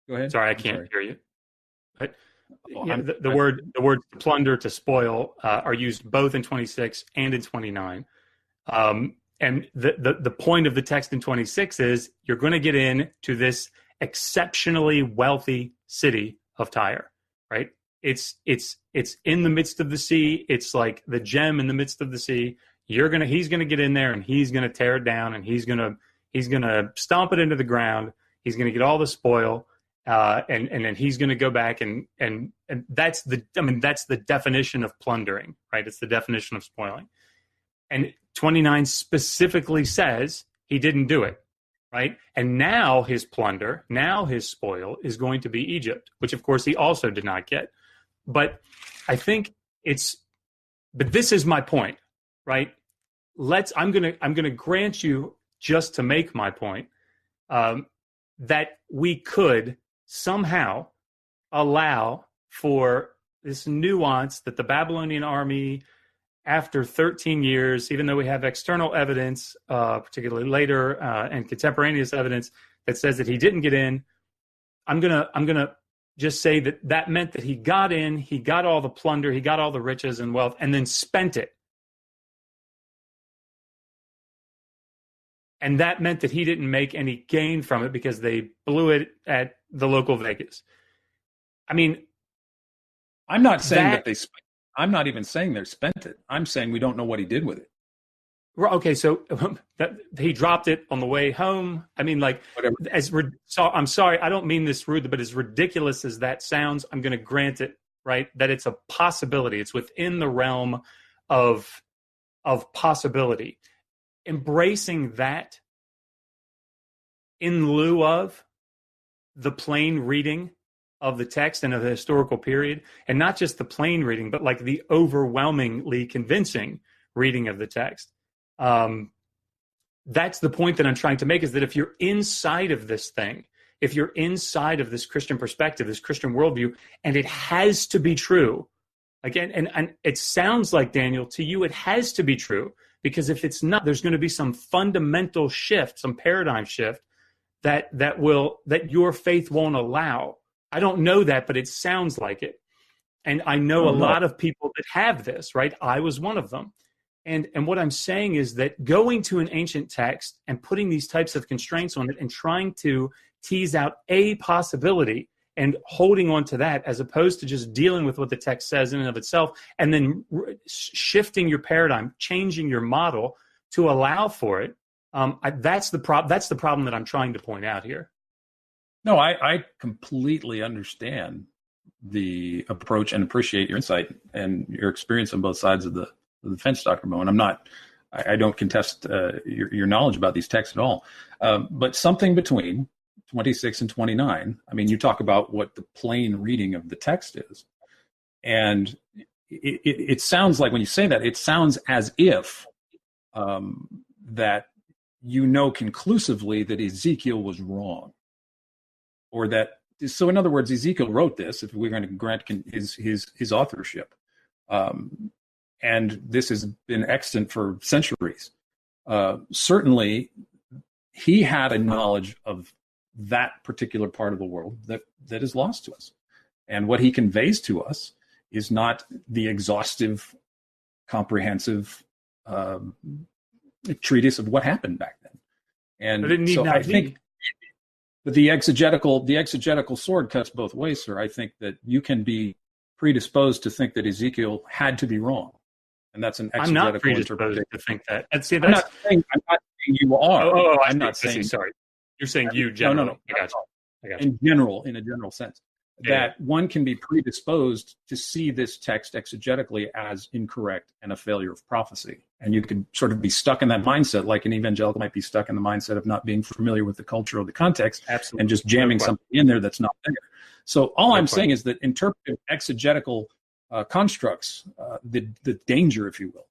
Go ahead. Sorry, I can't hear you. But Oh, yeah, the word plunder to spoil are used both in 26 and in 29. And the point of the text in 26 is you're going to get in to this exceptionally wealthy city of Tyre, right? It's in the midst of the sea. It's like the gem in the midst of the sea. He's gonna get in there and he's gonna tear it down and he's gonna stomp it into the ground. He's gonna get all the spoil, and then he's gonna go back and that's the definition of plundering, right? It's the definition of spoiling. And 29 specifically says he didn't do it, right? And now his plunder, now his spoil is going to be Egypt, which of course he also did not get. But I think but this is my point, right? I'm gonna grant you, just to make my point, that we could somehow allow for this nuance that the Babylonian army, after 13 years, even though we have external evidence, particularly later, and contemporaneous evidence that says that he didn't get in, I'm gonna just say that meant that he got in, he got all the plunder, he got all the riches and wealth, and then spent it. And that meant that he didn't make any gain from it because they blew it at the local Vegas. I mean, I'm not saying that they spent. I'm not even saying they spent it. I'm saying we don't know what he did with it. Okay, so he dropped it on the way home. I mean, like, so I'm sorry, I don't mean this rude, but as ridiculous as that sounds, I'm going to grant it, right, that it's a possibility. It's within the realm of possibility. Embracing that in lieu of the plain reading of the text and of the historical period, and not just the plain reading, but like the overwhelmingly convincing reading of the text. That's the point that I'm trying to make, is that if you're inside of this thing, if you're inside of this Christian perspective, this Christian worldview, and it has to be true, again, and it sounds like, Daniel, to you, it has to be true, because if it's not, there's going to be some fundamental shift, some paradigm shift that your faith won't allow. I don't know that, but it sounds like it. And I know a lot of people that have this, right? I was one of them. And what I'm saying is that going to an ancient text and putting these types of constraints on it and trying to tease out a possibility and holding on to that, as opposed to just dealing with what the text says in and of itself, and then shifting your paradigm, changing your model to allow for it. That's the problem that I'm trying to point out here. No, I completely understand the approach and appreciate your insight and your experience on both sides of the fence, Dr. Moen. I don't contest your knowledge about these texts at all. But something between 26 and 29, I mean, you talk about what the plain reading of the text is. And it sounds like, when you say that, it sounds as if that you know conclusively that Ezekiel was wrong. Or that, so in other words, Ezekiel wrote this, if we're going to grant his authorship. And this has been extant for centuries. Certainly, he had a knowledge of that particular part of the world that is lost to us. And what he conveys to us is not the exhaustive, comprehensive treatise of what happened back then. And so I think that the exegetical sword cuts both ways, sir. I think that you can be predisposed to think that Ezekiel had to be wrong. And that's an exegetical I'm not predisposed to think that. And see, I'm not saying you are. I'm not saying. Sorry, you're saying you generally. No. I got you. In a general sense, that one can be predisposed to see this text exegetically as incorrect and a failure of prophecy, and you could sort of be stuck in that mindset, like an evangelical might be stuck in the mindset of not being familiar with the culture or the context, absolutely, and just jamming something in there that's not there. So all I'm saying is that interpretive exegetical constructs, the danger, if you will,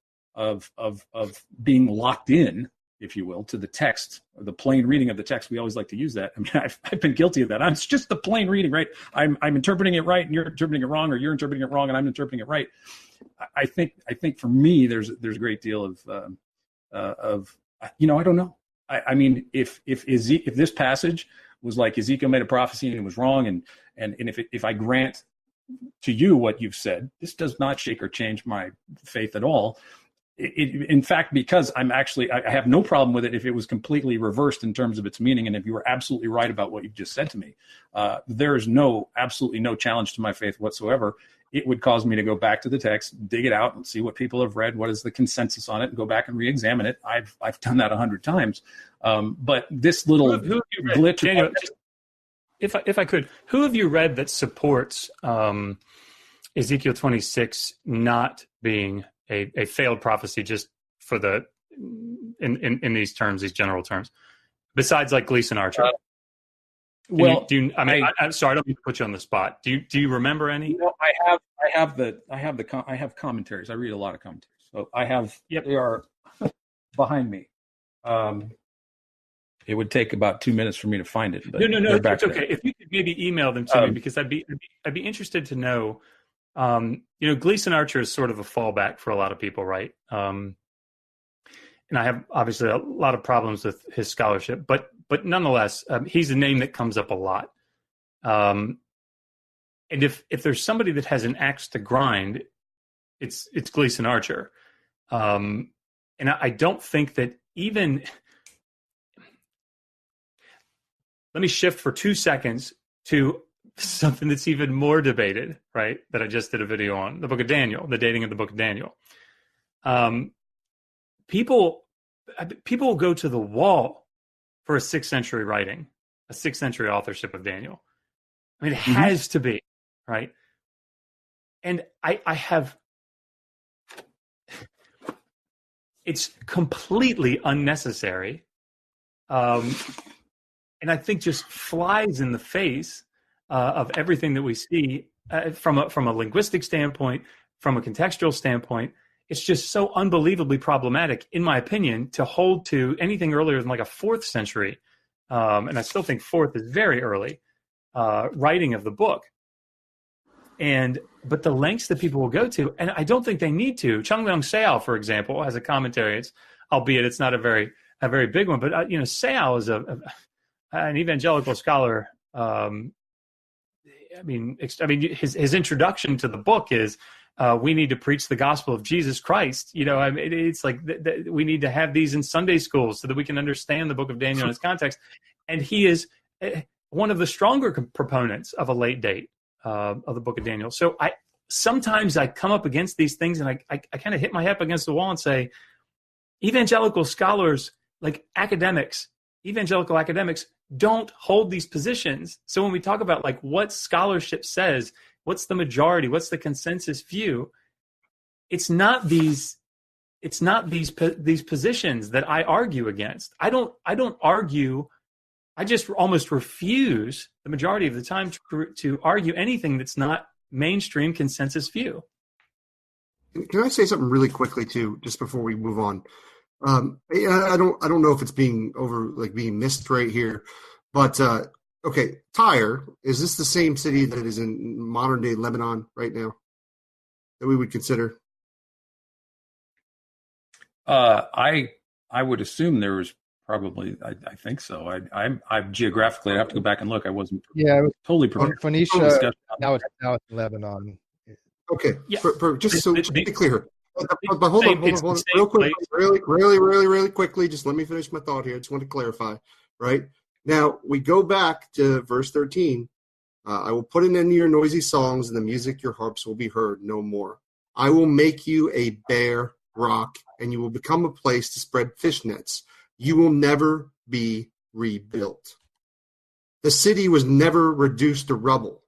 of being locked in, if you will, to the text, or the plain reading of the text. We always like to use that. I mean, I've been guilty of that. It's just the plain reading, right? I'm interpreting it right, and you're interpreting it wrong, or you're interpreting it wrong, and I'm interpreting it right. I think for me, there's a great deal of I don't know. I mean, if this passage was like Ezekiel made a prophecy and it was wrong, and if I grant to you what you've said, this does not shake or change my faith at all. In fact, because I have no problem with it if it was completely reversed in terms of its meaning, and if you were absolutely right about what you just said to me. There is absolutely no challenge to my faith whatsoever. It would cause me to go back to the text, dig it out, and see what people have read, what is the consensus on it, and go back and re-examine it. I've done that 100 times. But this little glitch. Daniel, if I could, who have you read that supports Ezekiel 26 not being a failed prophecy, just for in these terms, these general terms, besides like Gleason Archer? I'm sorry, I don't mean to put you on the spot. Do you remember any? No, I have commentaries. I read a lot of commentaries, so I have. Yep. They are behind me. It would take about 2 minutes for me to find it. But no, it's okay. There. If you could maybe email them to me, because I'd be interested to know. Gleason Archer is sort of a fallback for a lot of people, right? And I have obviously a lot of problems with his scholarship, but nonetheless, he's a name that comes up a lot. And if there's somebody that has an axe to grind, it's Gleason Archer. And I don't think that even. Let me shift for 2 seconds to something that's even more debated, right? That I just did a video on, the book of Daniel, the dating of the book of Daniel. People will go to the wall for a 6th century writing, a 6th century authorship of Daniel. I mean, it has to be, right? And I have, it's completely unnecessary. And I think just flies in the face of everything that we see from a linguistic standpoint, from a contextual standpoint. It's just so unbelievably problematic, in my opinion, to hold to anything earlier than like a 4th century, and I still think 4th is very early, writing of the book. But the lengths that people will go to, and I don't think they need to. Chung-Myung Seow, for example, has a commentary. Albeit it's not a very big one, but Seow is an evangelical scholar. His introduction to the book is we need to preach the gospel of Jesus Christ. It's like we need to have these in Sunday schools so that we can understand the book of Daniel in its context. And he is one of the stronger proponents of a late date of the book of Daniel. So sometimes I come up against these things and I kind of hit my head against the wall and say, evangelical scholars, like evangelical academics, don't hold these positions. So when we talk about like what scholarship says, what's the majority, what's the consensus view, it's not these positions that I argue against. I don't argue. I just almost refuse the majority of the time to argue anything that's not mainstream consensus view. Can I say something really quickly too, just before we move on? I don't know if it's being missed right here, but okay, Tyre, is this the same city that is in modern day Lebanon right now that we would consider? I would assume there was probably. I think so. I'm geographically. I have to go back and look. I wasn't. Yeah, it was totally prepared. Phoenicia. Now it's Lebanon. Okay, yeah. Just so to be clear. But hold on, real quick, really quickly. Just let me finish my thought here. I just want to clarify. Right now, we go back to verse 13. I will put an end to your noisy songs, and the music your harps will be heard no more. I will make you a bare rock, and you will become a place to spread fish nets. You will never be rebuilt. The city was never reduced to rubble.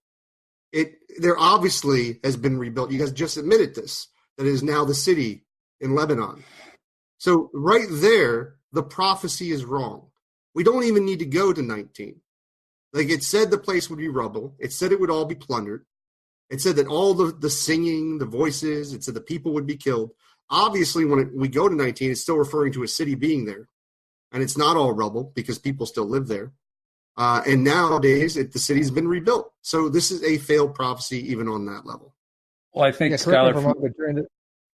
There obviously has been rebuilt. You guys just admitted this. That is now the city in Lebanon. So right there, the prophecy is wrong. We don't even need to go to 19. Like it said the place would be rubble. It said it would all be plundered. It said that all the singing, the voices, it said the people would be killed. Obviously, when we go to 19, it's still referring to a city being there. And it's not all rubble because people still live there. And nowadays, the city's been rebuilt. So this is a failed prophecy even on that level. Well, I think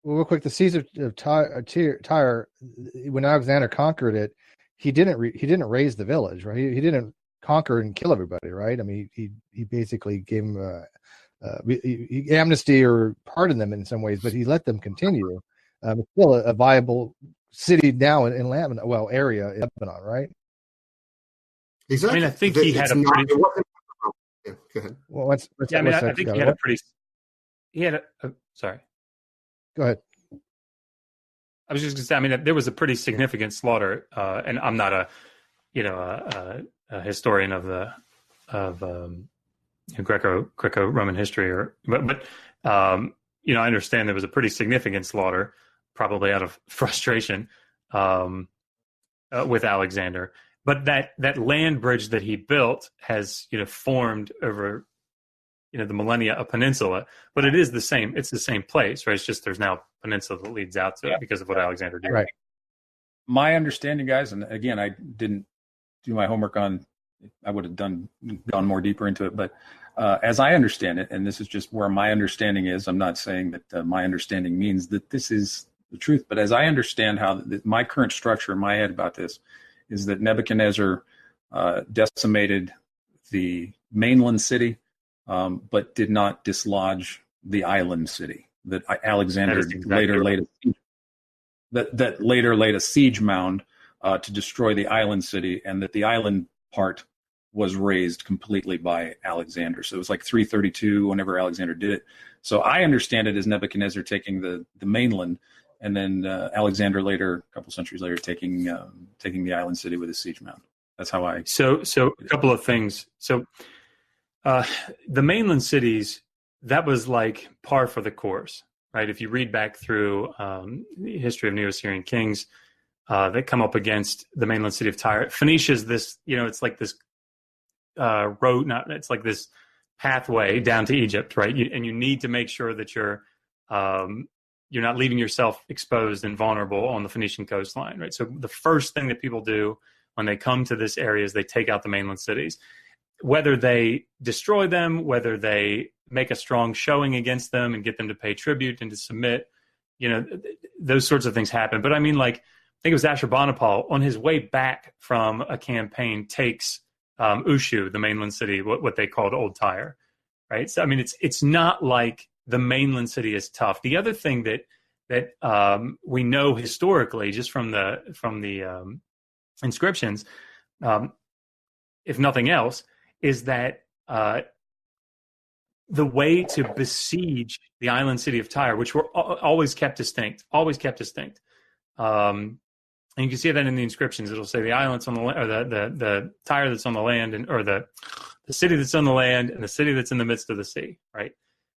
real quick, the siege of Tyre, when Alexander conquered it, he didn't raise the village, right? He didn't conquer and kill everybody, right? I mean, he basically gave them he amnesty or pardoned them in some ways, but he let them continue. It's still a viable city now in Lebanon, area in Lebanon, right? Exactly. I mean, I think he had a pretty. Yeah, go ahead. Well, I think he had a pretty. He had a. Sorry. Go ahead. I was just going to say. I mean, there was a pretty significant slaughter, and I'm not a historian of Greco-Roman history, but I understand there was a pretty significant slaughter, probably out of frustration with Alexander. But that land bridge that he built has formed over the millennia a peninsula, but it is the same. It's the same place, right? It's just there's now a peninsula that leads out to it because of what Alexander did. Right. My understanding, guys, and again, I didn't do my homework on. I would have gone more deeper into it, but as I understand it, and this is just where my understanding is. I'm not saying that my understanding means that this is the truth, but as I understand how my current structure in my head about this is that Nebuchadnezzar decimated the mainland city, but did not dislodge the island city. That Alexander later laid a siege mound to destroy the island city, and that the island part was razed completely by Alexander. So it was like 332 whenever Alexander did it. So I understand it as Nebuchadnezzar taking the mainland, and then Alexander later, a couple centuries later, taking the island city with a siege mound. That's how I. So a couple of things. So the mainland cities, that was like par for the course, right? If you read back through the history of Neo-Assyrian kings that come up against the mainland city of Tyre, Phoenicia's this, it's like this it's like this pathway down to Egypt, right? And you need to make sure that you're not leaving yourself exposed and vulnerable on the Phoenician coastline, right? So the first thing that people do when they come to this area is they take out the mainland cities. Whether they destroy them, whether they make a strong showing against them and get them to pay tribute and to submit, those sorts of things happen. But I mean, like, I think it was Ashurbanipal on his way back from a campaign takes Ushu, the mainland city, what they called Old Tyre, right? So I mean, it's not like the mainland city is tough. The other thing that we know historically, just from the inscriptions, if nothing else, is that the way to besiege the island city of Tyre, which were always kept distinct, and you can see that in the inscriptions. It'll say the islands on the land, or the Tyre that's on the land, or the city that's on the land, and the city that's in the midst of the sea. Right.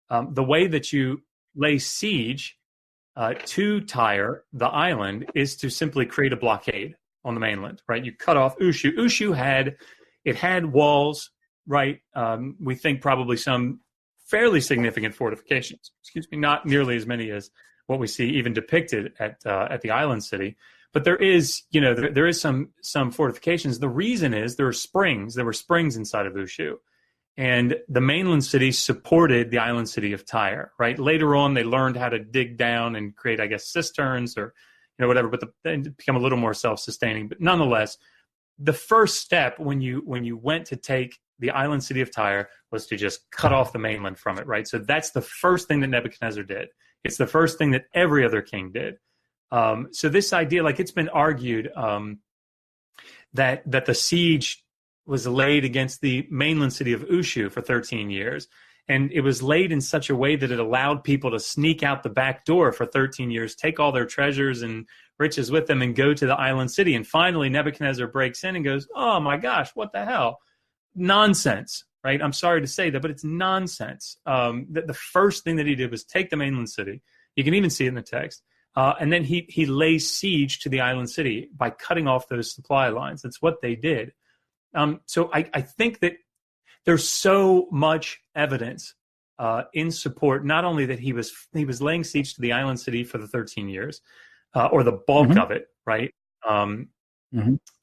The way that you lay siege to Tyre, the island, is to simply create a blockade on the mainland. Right. You cut off Ushu. Ushu had walls. Right. We think probably some fairly significant fortifications. Not nearly as many as what we see even depicted at the island city. But there is, there is some fortifications. The reason is there were springs inside of Ushu, and the mainland city supported the island city of Tyre. Right. Later on, they learned how to dig down and create, I guess, cisterns or whatever. But they become a little more self-sustaining. But nonetheless, the first step when you went to take the island city of Tyre was to just cut off the mainland from it. Right. So that's the first thing that Nebuchadnezzar did. It's the first thing that every other king did. So this idea, like, it's been argued that the siege was laid against the mainland city of Ushu for 13 years. And it was laid in such a way that it allowed people to sneak out the back door for 13 years, take all their treasures and riches with them, and go to the island city. And finally, Nebuchadnezzar breaks in and goes, oh my gosh, what the hell? Nonsense, right? I'm sorry to say that, but it's nonsense. The first thing that he did was take the mainland city. You can even see it in the text. And then he lays siege to the island city by cutting off those supply lines. That's what they did. So I think that there's so much evidence in support, not only that he was laying siege to the island city for the 13 years, or the bulk of it, right? And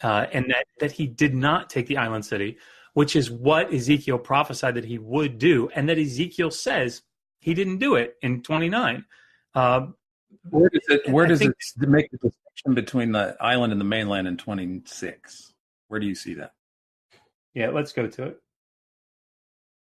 that he did not take the island city, which is what Ezekiel prophesied that he would do, and that Ezekiel says he didn't do it in 29. Where does it make the distinction between the island and the mainland in 26? Where do you see that? Yeah, let's go to it.